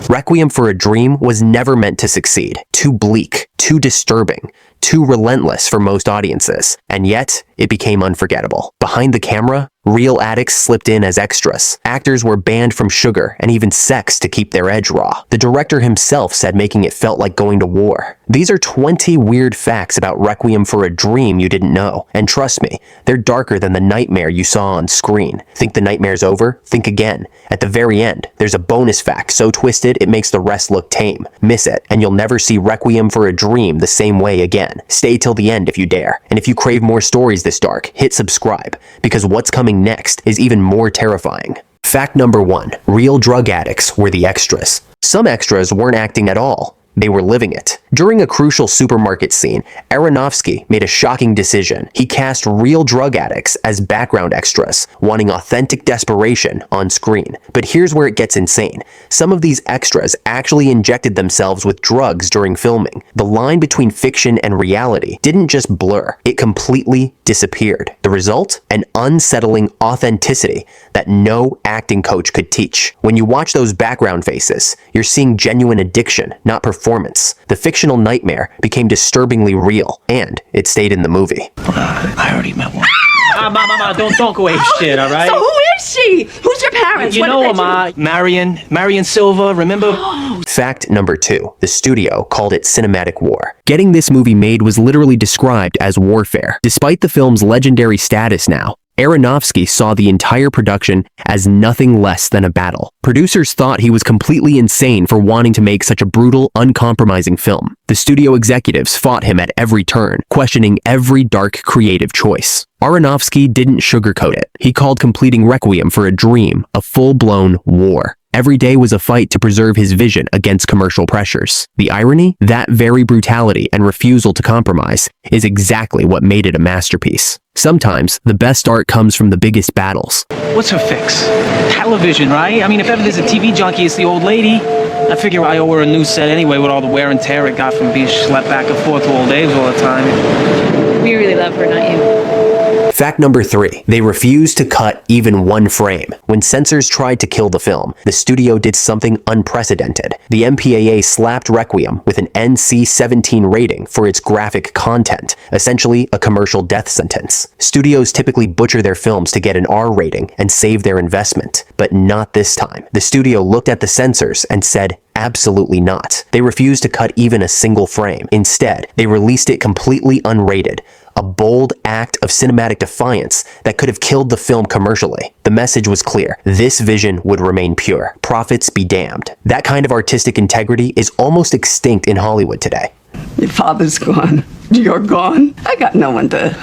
Requiem for a Dream was never meant to succeed. Too bleak, too disturbing, too relentless for most audiences. And yet, it became unforgettable. Behind the camera, real addicts slipped in as extras. Actors were banned from sugar and even sex to keep their edge raw. The director himself said making it felt like going to war. These are 20 weird facts about Requiem for a Dream you didn't know. And trust me, they're darker than the nightmare you saw on screen. Think the nightmare's over? Think again. At the very end, there's a bonus fact so twisted it makes the rest look tame. Miss it, and you'll never see Requiem for a Dream the same way again. Stay till the end if you dare. And if you crave more stories this dark, hit subscribe, because what's coming next is even more terrifying. Fact number 1. Real drug addicts were the extras. Some extras weren't acting at all. They were living it. During a crucial supermarket scene, Aronofsky made a shocking decision. He cast real drug addicts as background extras, wanting authentic desperation on screen. But here's where it gets insane. Some of these extras actually injected themselves with drugs during filming. The line between fiction and reality didn't just blur, it completely disappeared. The result? An unsettling authenticity that no acting coach could teach. When you watch those background faces, you're seeing genuine addiction, not performance. The fictional nightmare became disturbingly real, and it stayed in the movie. I already met one. Mama, don't go ape shit, all right? So who is she? Who's your parents? You know her, Marion Silva, remember? Fact number 2. The studio called it cinematic war. Getting this movie made was literally described as warfare. Despite the film's legendary status now, Aronofsky saw the entire production as nothing less than a battle. Producers thought he was completely insane for wanting to make such a brutal, uncompromising film. The studio executives fought him at every turn, questioning every dark creative choice. Aronofsky didn't sugarcoat it. He called completing Requiem for a Dream a full-blown war. Every day was a fight to preserve his vision against commercial pressures. The irony? That very brutality and refusal to compromise is exactly what made it a masterpiece. Sometimes, the best art comes from the biggest battles. What's her fix? Television, right? I mean, if ever there's a TV junkie, it's the old lady. I figure I owe her a new set anyway with all the wear and tear it got from being schlepped back and forth to old Dave's all the time. We really love her, not you. Fact number 3. They refused to cut even one frame. When censors tried to kill the film, the studio did something unprecedented. The MPAA slapped Requiem with an NC-17 rating for its graphic content, essentially a commercial death sentence. Studios typically butcher their films to get an R rating and save their investment, but not this time. The studio looked at the censors and said, absolutely not. They refused to cut even a single frame. Instead, they released it completely unrated. A bold act of cinematic defiance that could have killed the film commercially. The message was clear. This vision would remain pure. Profits be damned. That kind of artistic integrity is almost extinct in Hollywood today. Your father's gone. You're gone. I got no one to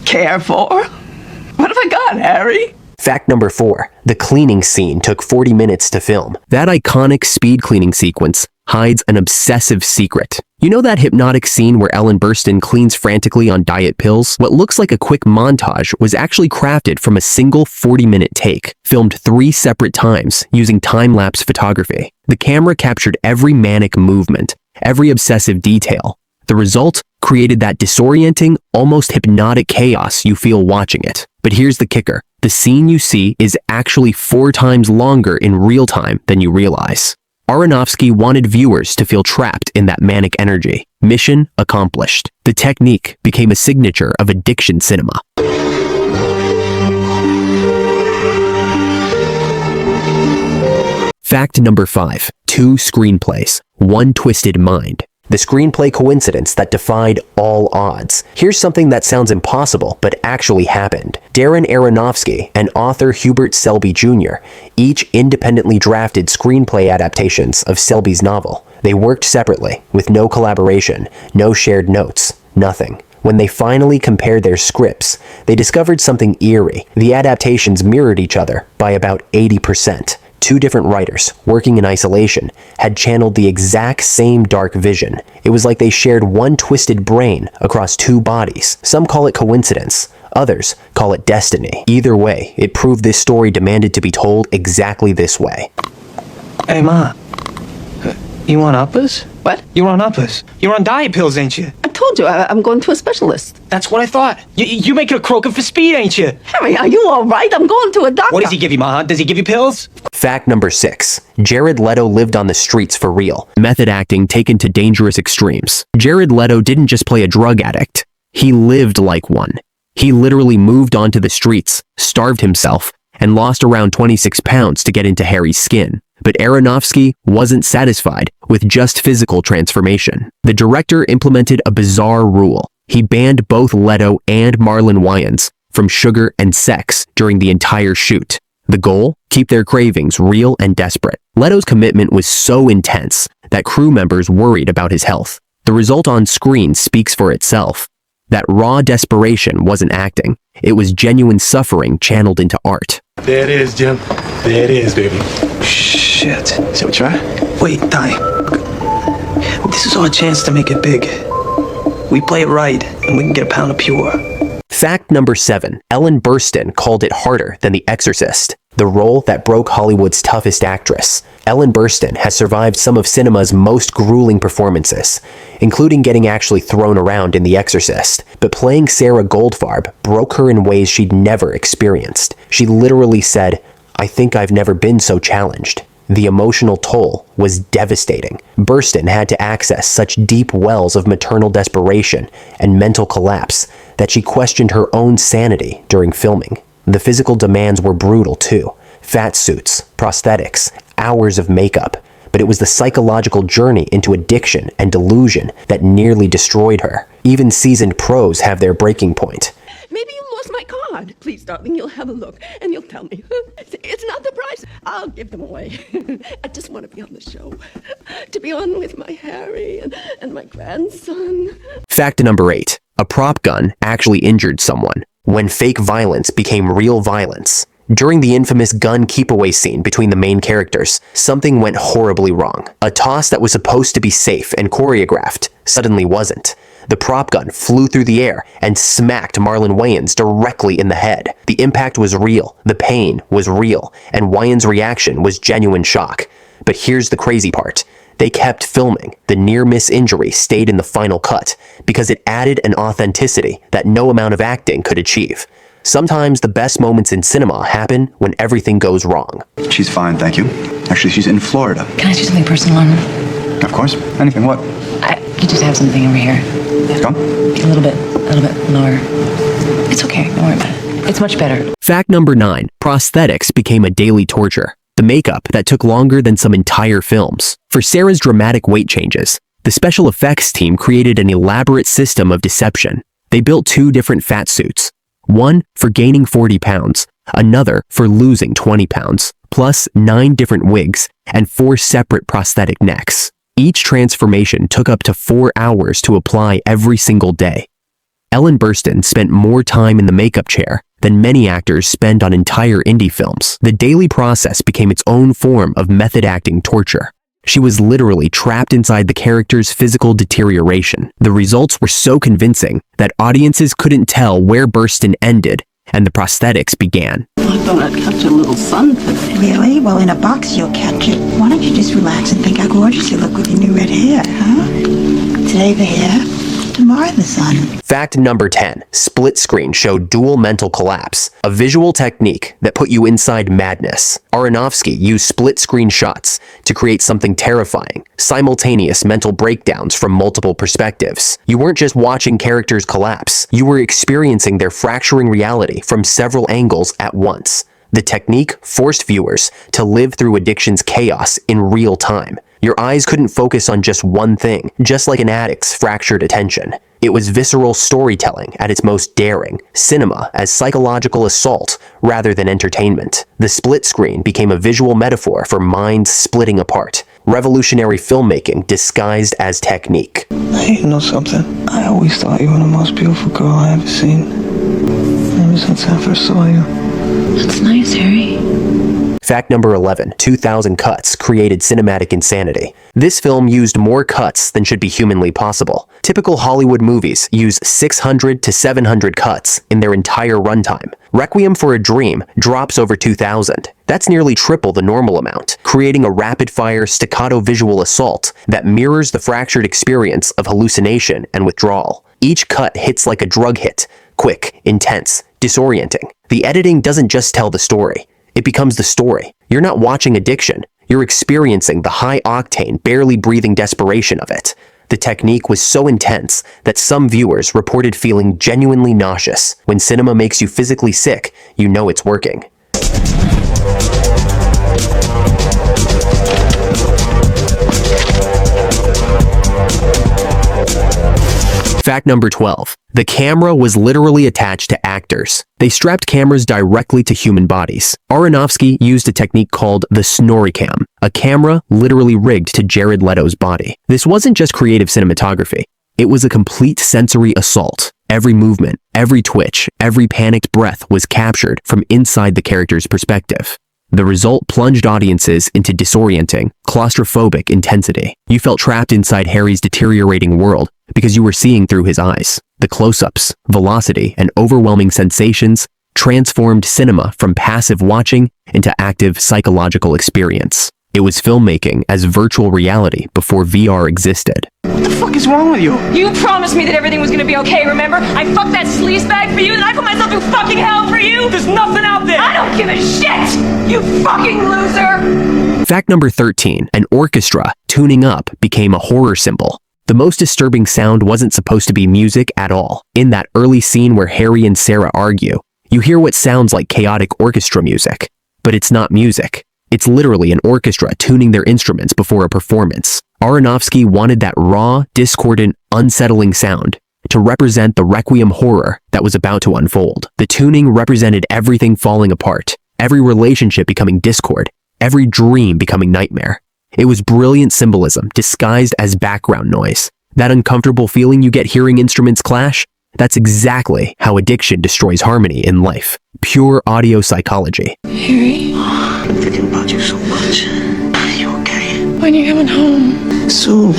care for. What have I got, Harry? Fact number 4. The cleaning scene took 40 minutes to film. That iconic speed cleaning sequence hides an obsessive secret. You know that hypnotic scene where Ellen Burstyn cleans frantically on diet pills? What looks like a quick montage was actually crafted from a single 40-minute take, filmed 3 separate times using time-lapse photography. The camera captured every manic movement, every obsessive detail. The result created that disorienting, almost hypnotic chaos you feel watching it. But here's the kicker. The scene you see is actually 4 times longer in real time than you realize. Aronofsky wanted viewers to feel trapped in that manic energy. Mission accomplished. The technique became a signature of addiction cinema. Fact number 5. 2 screenplays, 1 twisted mind. The screenplay coincidence that defied all odds. Here's something that sounds impossible, but actually happened. Darren Aronofsky and author Hubert Selby Jr. each independently drafted screenplay adaptations of Selby's novel. They worked separately, with no collaboration, no shared notes, nothing. When they finally compared their scripts, they discovered something eerie. The adaptations mirrored each other by about 80%. 2 different writers, working in isolation, had channeled the exact same dark vision. It was like they shared one twisted brain across 2 bodies. Some call it coincidence. Others call it destiny. Either way, it proved this story demanded to be told exactly this way. Hey, Ma. You on uppers? What? You're on uppers. You're on diet pills, ain't you? I told you, I'm going to a specialist. That's what I thought. You making a croaking for speed, ain't you? Harry, are you all right? I'm going to a doctor. What does he give you, Ma? Does he give you pills? Fact number 6. Jared Leto lived on the streets for real. Method acting taken to dangerous extremes. Jared Leto didn't just play a drug addict. He lived like one. He literally moved onto the streets, starved himself, and lost around 26 pounds to get into Harry's skin. But Aronofsky wasn't satisfied with just physical transformation. The director implemented a bizarre rule. He banned both Leto and Marlon Wayans from sugar and sex during the entire shoot. The goal? Keep their cravings real and desperate. Leto's commitment was so intense that crew members worried about his health. The result on screen speaks for itself. That raw desperation wasn't acting. It was genuine suffering channeled into art. There it is, Jim. There it is, baby. Shit. Shall we try? Wait, Donnie. This is our chance to make it big. We play it right, and we can get a pound of pure. Fact number 7. Ellen Burstyn called it harder than The Exorcist, the role that broke Hollywood's toughest actress. Ellen Burstyn has survived some of cinema's most grueling performances, including getting actually thrown around in The Exorcist. But playing Sarah Goldfarb broke her in ways she'd never experienced. She literally said, "I think I've never been so challenged." The emotional toll was devastating. Burstyn had to access such deep wells of maternal desperation and mental collapse that she questioned her own sanity during filming. The physical demands were brutal too. Fat suits, prosthetics, hours of makeup. But it was the psychological journey into addiction and delusion that nearly destroyed her. Even seasoned pros have their breaking point. Maybe you lost my card. Please, darling, you'll have a look and you'll tell me. It's not the price. I'll give them away. I just want to be on the show. To be on with my Harry and my grandson. Fact number 8. A prop gun actually injured someone. When fake violence became real violence. During the infamous gun keep-away scene between the main characters, something went horribly wrong. A toss that was supposed to be safe and choreographed suddenly wasn't. The prop gun flew through the air and smacked Marlon Wayans directly in the head. The impact was real, the pain was real, and Wayans' reaction was genuine shock. But here's the crazy part. They kept filming. The near-miss injury stayed in the final cut because it added an authenticity that no amount of acting could achieve. Sometimes the best moments in cinema happen when everything goes wrong. She's fine, thank you. Actually, she's in Florida. Can I ask you something personal on her? Of course. Anything, what? You just have something over here. Come. A little bit lower. It's okay, don't worry about it. It's much better. Fact number 9. Prosthetics became a daily torture. The makeup that took longer than some entire films. For Sarah's dramatic weight changes, the special effects team created an elaborate system of deception. They built 2 different fat suits. One for gaining 40 pounds, another for losing 20 pounds, plus 9 different wigs and 4 separate prosthetic necks. Each transformation took up to 4 hours to apply every single day. Ellen Burstyn spent more time in the makeup chair than many actors spend on entire indie films. The daily process became its own form of method acting torture. She was literally trapped inside the character's physical deterioration. The results were so convincing that audiences couldn't tell where Burstyn ended and the prosthetics began. I thought I'd catch a little sun today. Really? Well, in a box you'll catch it. Why don't you just relax and think how gorgeous you look with your new red hair, huh? Today the hair, tomorrow the sun. Fact number 10. Split screen showed dual mental collapse, a visual technique that put you inside madness. Aronofsky used split screen shots to create something terrifying, simultaneous mental breakdowns from multiple perspectives. You weren't just watching characters collapse, you were experiencing their fracturing reality from several angles at once. The technique forced viewers to live through addiction's chaos in real time. Your eyes couldn't focus on just one thing, just like an addict's fractured attention. It was visceral storytelling at its most daring, cinema as psychological assault rather than entertainment. The split screen became a visual metaphor for minds splitting apart, revolutionary filmmaking disguised as technique. Hey, you know something? I always thought you were the most beautiful girl I ever seen. Ever since I first saw you. That's nice, Harry. Fact number 11, 2,000 cuts created cinematic insanity. This film used more cuts than should be humanly possible. Typical Hollywood movies use 600 to 700 cuts in their entire runtime. Requiem for a Dream drops over 2,000. That's nearly triple the normal amount, creating a rapid-fire staccato visual assault that mirrors the fractured experience of hallucination and withdrawal. Each cut hits like a drug hit, quick, intense, disorienting. The editing doesn't just tell the story. It becomes the story. You're not watching addiction. You're experiencing the high-octane, barely breathing desperation of it. The technique was so intense that some viewers reported feeling genuinely nauseous. When cinema makes you physically sick, you know it's working. Fact number 12. The camera was literally attached to actors. They strapped cameras directly to human bodies. Aronofsky used a technique called the Requiem, a camera literally rigged to Jared Leto's body. This wasn't just creative cinematography. It was a complete sensory assault. Every movement, every twitch, every panicked breath was captured from inside the character's perspective. The result plunged audiences into disorienting, claustrophobic intensity. You felt trapped inside Harry's deteriorating world because you were seeing through his eyes. The close-ups, velocity, and overwhelming sensations transformed cinema from passive watching into active psychological experience. It was filmmaking as virtual reality before VR existed. What the fuck is wrong with you? You promised me that everything was gonna be okay, remember? I fucked that sleazebag for you, and I put myself through fucking hell for you! There's nothing out there! I don't give a shit! You fucking loser! Fact number 13. An orchestra tuning up became a horror symbol. The most disturbing sound wasn't supposed to be music at all. In that early scene where Harry and Sarah argue, you hear what sounds like chaotic orchestra music. But it's not music. It's literally an orchestra tuning their instruments before a performance. Aronofsky wanted that raw, discordant, unsettling sound to represent the Requiem horror that was about to unfold. The tuning represented everything falling apart, every relationship becoming discord, every dream becoming nightmare. It was brilliant symbolism disguised as background noise. That uncomfortable feeling you get hearing instruments clash? That's exactly how addiction destroys harmony in life. Pure audio psychology. Harry, I've been thinking about you so much. Are you okay? when are you coming home? Soon.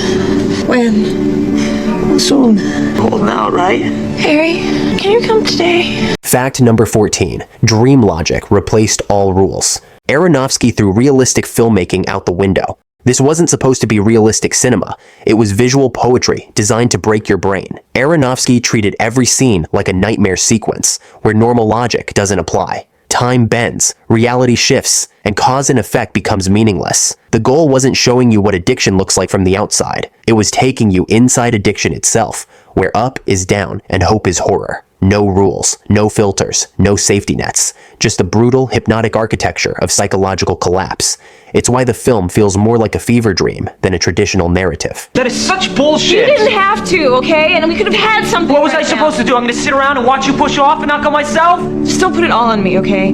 When? Soon. Holding out, right? Harry, can you come today? Fact number 14. Dream logic replaced all rules. Aronofsky threw realistic filmmaking out the window. This wasn't supposed to be realistic cinema. It was visual poetry designed to break your brain. Aronofsky treated every scene like a nightmare sequence where normal logic doesn't apply. Time bends, reality shifts, and cause and effect becomes meaningless. The goal wasn't showing you what addiction looks like from the outside. It was taking you inside addiction itself, where up is down and hope is horror. No rules, no filters, no safety nets. Just a brutal, hypnotic architecture of psychological collapse. It's why the film feels more like a fever dream than a traditional narrative. That is such bullshit! You didn't have to, okay? And we could have had something. What was I supposed to do? I'm gonna sit around and watch you push off and not go myself? Just don't put it all on me, okay?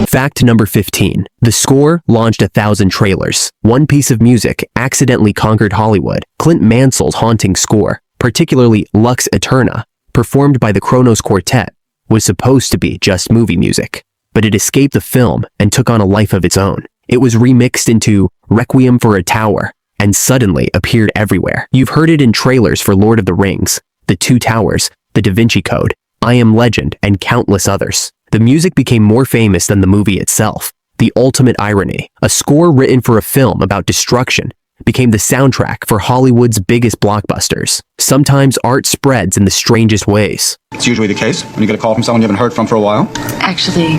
Fact number 15. The score launched 1,000 trailers. One piece of music accidentally conquered Hollywood. Clint Mansell's haunting score, particularly Lux Eterna, performed by the Kronos Quartet, was supposed to be just movie music. But it escaped the film and took on a life of its own. It was remixed into Requiem for a Tower and suddenly appeared everywhere. You've heard it in trailers for Lord of the Rings, The Two Towers, The Da Vinci Code, I Am Legend, and countless others. The music became more famous than the movie itself. The ultimate irony, a score written for a film about destruction, became the soundtrack for Hollywood's biggest blockbusters. Sometimes art spreads in the strangest ways. It's usually the case when you get a call from someone you haven't heard from for a while. Actually,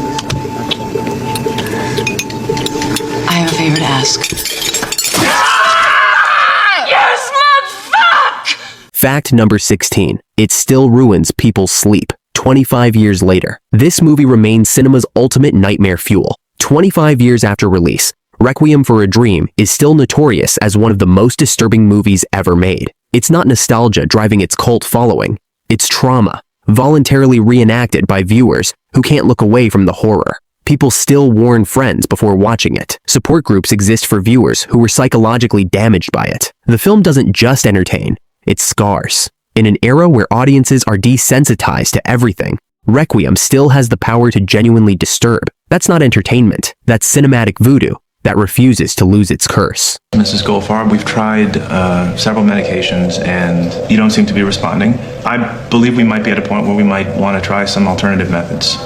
I have a favor to ask. Yes, motherfuck! Fact number 16. It still ruins people's sleep. 25 years later, this movie remains cinema's ultimate nightmare fuel. 25 years after release, Requiem for a Dream is still notorious as one of the most disturbing movies ever made. It's not nostalgia driving its cult following. It's trauma, voluntarily reenacted by viewers who can't look away from the horror. People still warn friends before watching it. Support groups exist for viewers who were psychologically damaged by it. The film doesn't just entertain, it scars. In an era where audiences are desensitized to everything, Requiem still has the power to genuinely disturb. That's not entertainment. That's cinematic voodoo that refuses to lose its curse. Mrs. Goldfarb, we've tried several medications and you don't seem to be responding. I believe we might be at a point where we might want to try some alternative methods.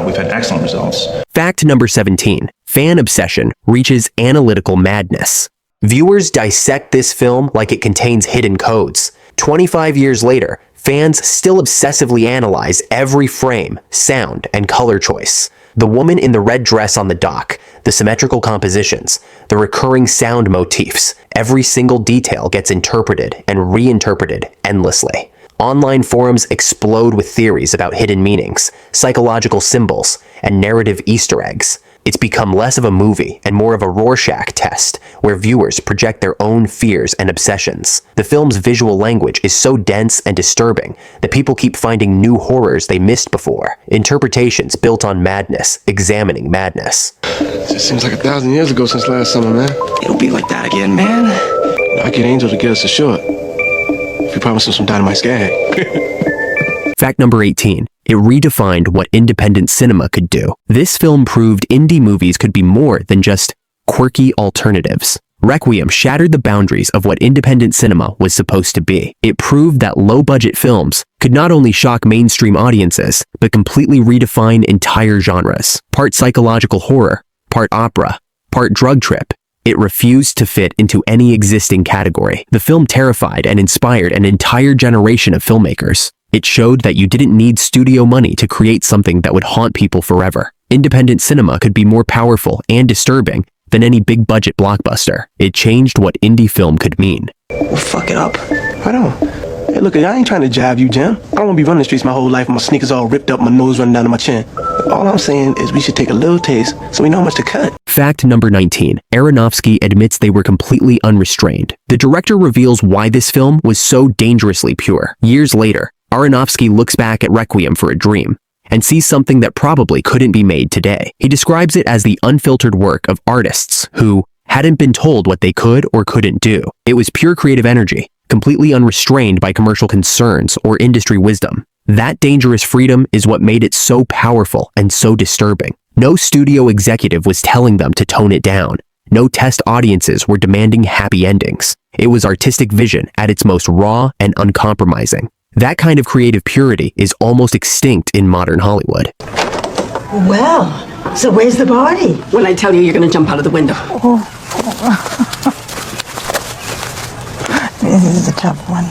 We've had excellent results. Fact number 17. Fan obsession reaches analytical madness. Viewers dissect this film like it contains hidden codes. 25 years later, fans still obsessively analyze every frame, sound, and color choice. The woman in the red dress on the dock, the symmetrical compositions, the recurring sound motifs, every single detail gets interpreted and reinterpreted endlessly. Online forums explode with theories about hidden meanings, psychological symbols, and narrative Easter eggs. It's become less of a movie and more of a Rorschach test, where viewers project their own fears and obsessions. The film's visual language is so dense and disturbing that people keep finding new horrors they missed before. Interpretations built on madness, examining madness. It just seems like 1,000 years ago since last summer, man. It'll be like that again, man. I get Angel to get us ashore. If you promise us some dynamite skag. Fact number 18. It redefined what independent cinema could do. This film proved indie movies could be more than just quirky alternatives. Requiem shattered the boundaries of what independent cinema was supposed to be. It proved that low-budget films could not only shock mainstream audiences, but completely redefine entire genres. Part psychological horror, part opera, part drug trip. It refused to fit into any existing category. The film terrified and inspired an entire generation of filmmakers. It showed that you didn't need studio money to create something that would haunt people forever. Independent cinema could be more powerful and disturbing than any big-budget blockbuster. It changed what indie film could mean. Well, fuck it up. Right on. Hey, look, I ain't trying to jive you, Jim. I don't want to be running the streets my whole life with my sneakers all ripped up, my nose running down to my chin. All I'm saying is we should take a little taste so we know how much to cut. Fact number 19. Aronofsky admits they were completely unrestrained. The director reveals why this film was so dangerously pure. Years later, Aronofsky looks back at Requiem for a Dream and sees something that probably couldn't be made today. He describes it as the unfiltered work of artists who hadn't been told what they could or couldn't do. It was pure creative energy, completely unrestrained by commercial concerns or industry wisdom. That dangerous freedom is what made it so powerful and so disturbing. No studio executive was telling them to tone it down. No test audiences were demanding happy endings. It was artistic vision at its most raw and uncompromising. That kind of creative purity is almost extinct in modern Hollywood. Well, so where's the party? When I tell you, you're gonna jump out of the window. This is a tough one.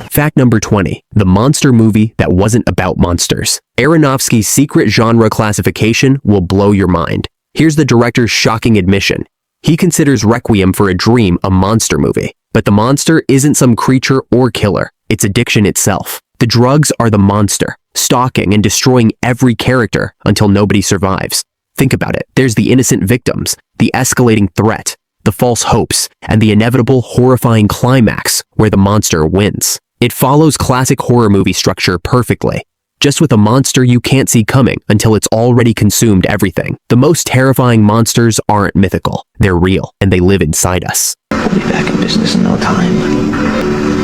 Fact number 20. The monster movie that wasn't about monsters. Aronofsky's secret genre classification will blow your mind. Here's the director's shocking admission. He considers Requiem for a Dream a monster movie, but the monster isn't some creature or killer. It's addiction itself. The drugs are the monster, stalking and destroying every character until nobody survives. Think about it. There's the innocent victims, the escalating threat, the false hopes, and the inevitable horrifying climax where the monster wins. It follows classic horror movie structure perfectly, just with a monster you can't see coming until it's already consumed everything. The most terrifying monsters aren't mythical. They're real, and they live inside us. We'll be back in business in no time.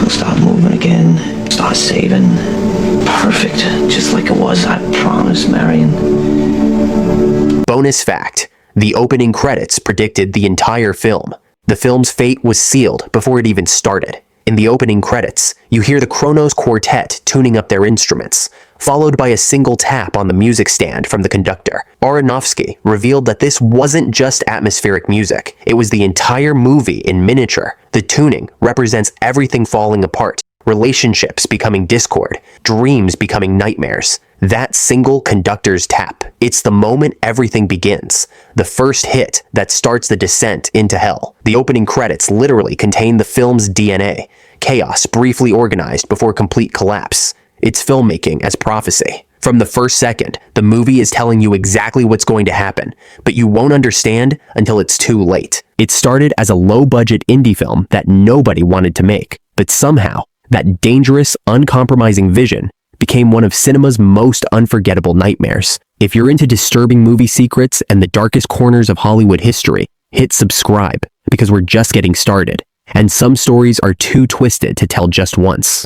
We'll start moving again, start saving. Perfect, just like it was, I promise, Marion. Bonus fact. The opening credits predicted the entire film. The film's fate was sealed before it even started. In the opening credits, you hear the Kronos Quartet tuning up their instruments, followed by a single tap on the music stand from the conductor. Aronofsky revealed that this wasn't just atmospheric music, it was the entire movie in miniature. The tuning represents everything falling apart, relationships becoming discord, dreams becoming nightmares. That single conductor's tap, it's the moment everything begins. The first hit that starts the descent into hell. The opening credits literally contain the film's DNA. Chaos briefly organized before complete collapse. It's filmmaking as prophecy. From the first second, the movie is telling you exactly what's going to happen, but you won't understand until it's too late. It started as a low-budget indie film that nobody wanted to make, but somehow, that dangerous, uncompromising vision became one of cinema's most unforgettable nightmares. If you're into disturbing movie secrets and the darkest corners of Hollywood history, hit subscribe, because we're just getting started, and some stories are too twisted to tell just once.